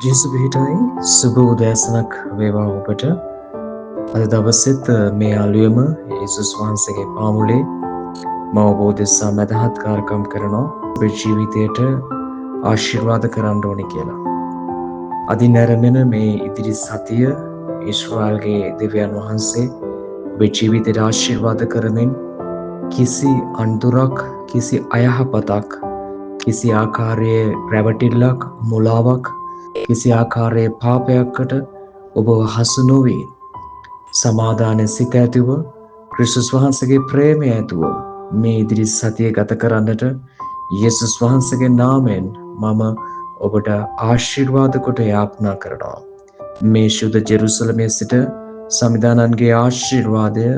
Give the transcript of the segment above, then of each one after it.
ජේසු පිහිටයි සුබ උදෑසනක් වේවා ඔබට. අද දවසෙත් මේ අලුයම යේසුස් වහන්සේගේ පාමුලේ මම ඔබ උදෙසා මැදහත් කාර්යක්‍රම කරනවා. ඔබේ ජීවිතයට ආශිර්වාද කරන්න ඕනේ කියලා. අදින් නැරඹෙන මේ ඉදිරි සතිය ඊශ්‍රායල්ගේ දෙවියන් වහන්සේ ඔබේ ජීවිතයට ආශිර්වාද කරමින් කිසි අන්තරක්, කිසි අයහපතක්, කිසි ආකාරයේ රැවටිල්ලක්, මුලාවක්, කිසි ආකාරයේ පාපයකට ඔබ හසු නොවී සමාදානයේ සිත ඇතුව ක්‍රිස්තුස් වහන්සේගේ ප්‍රේමය ඇතුව මේ ඉදිරි සතිය ගත කරන්නට යේසුස් වහන්සේගේ නාමයෙන් මම ඔබට ආශිර්වාද කොට යාඥා කරනවා. මේ ශුද්ධ ජෙරුසලමේ සිට සමිදානන්ගේ ආශිර්වාදය,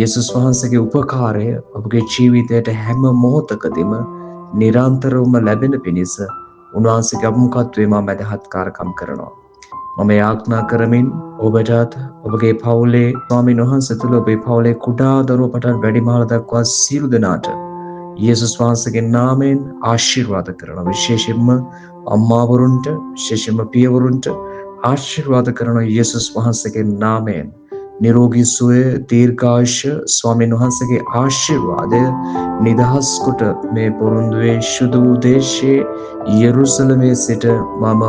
යේසුස් වහන්සේගේ උපකාරය ඔබගේ ජීවිතයට හැම මොහොතකදීම නිරන්තරවම ලැබෙන පිණිස උන්වහන්සේගේ අභිමුඛත්වයේ මම මැදහත් කාර්යක්‍රම කරනවා. මම යාඥා කරමින් ඔබටත් ඔබගේ පවුලේ ස්වාමීන් වහන්සේ තුළ ඔබේ පවුලේ කුඩා දරුවෝ පටන් වැඩිමහල් දක්වා සියලු දෙනාට යේසුස් වහන්සේගේ නාමයෙන් ආශිර්වාද කරනවා. විශේෂයෙන්ම අම්මාවරුන්ට, විශේෂයෙන්ම පියවරුන්ට ආශිර්වාද කරනවා යේසුස් වහන්සේගේ නාමයෙන්. නිරෝගී සුවය, දීර්ඝායුෂ ස්වාමීන් වහන්සේගේ ආශිර්වාදය නිදහස් කොට මේ පොරොන්දුවේ ශුද්ධ වූ දේශයේ යෙරුසලමේ සිට මම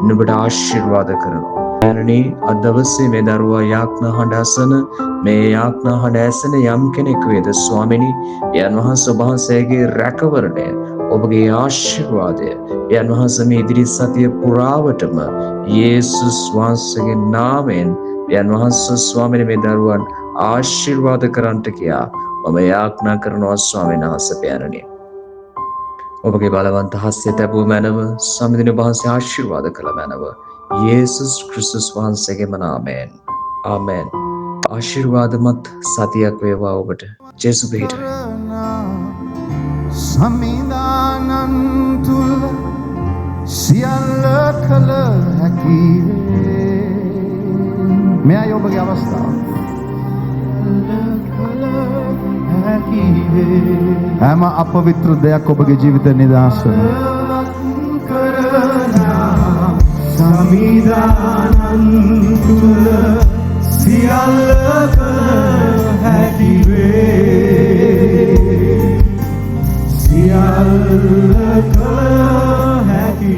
නුඹට ආශිර්වාද කරනවා. පැරණි අද දවසේ මේ දරුවා යාඥා හඬ අසන, මේ යාඥා හඬ ඇසෙන යම් කෙනෙක් වේද ස්වාමිනී, යන් වහන්සේ ඔබ වහන්සේගේ රැකවරණය, ඔබගේ ආශිර්වාදය යන් වහන්සේ මේ ඉදිරි සතිය පුරාවටම යේසුස් වහන්සේගේ නාමයෙන් යන් වහන්සේ ස්වාමීන් මේ දරුවන් ආශිර්වාද කරන්ට කියා මම යාඥා කරනවා. ස්වාමීන් වහන්සේ පැරණි ඔබගේ බලවන්ත හස්තය තැබූ මැනව සමිඳින වහන්සේ ආශිර්වාද කළ මැනව යේසුස් ක්‍රිස්තුස් වහන්සේගේම නාමයෙන් ආමෙන්. ආශිර්වාදමත් සතියක් වේවා ඔබට. ජේසු පිහිටයි. සමිදානන් තුල සියල්ල කළ හැකි මෙයයි ඔබගේ අවස්ථාව. හැම අපවිත්‍ර දෙයක් ඔබගේ ජීවිතේ නිදහස් වෙනවා. සමිදානන් තුල සියල්ල කළ හැකි සියල්ල කළ හැකි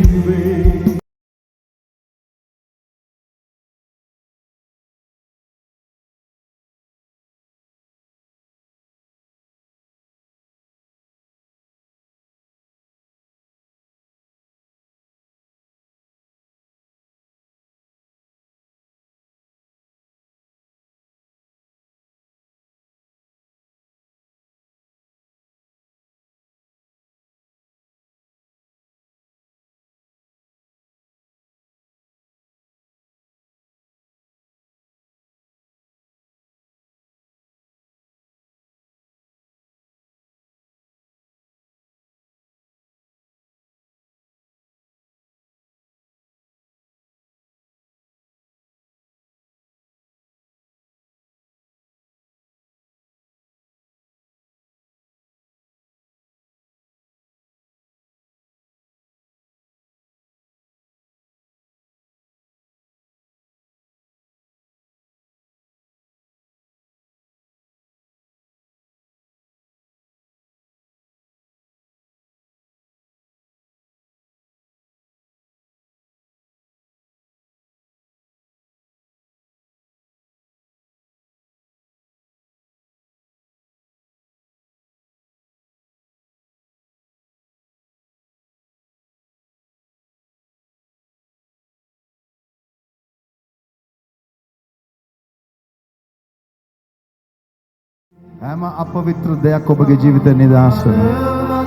හැම අපවිත්‍ර දෙයක් ඔබගේ ජීවිතේ නිදහස් වෙනවා.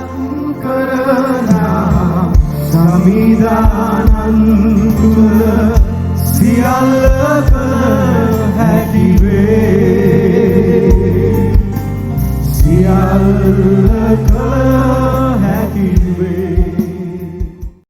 සමිදානන් තුල සියල්ල කළ හැකි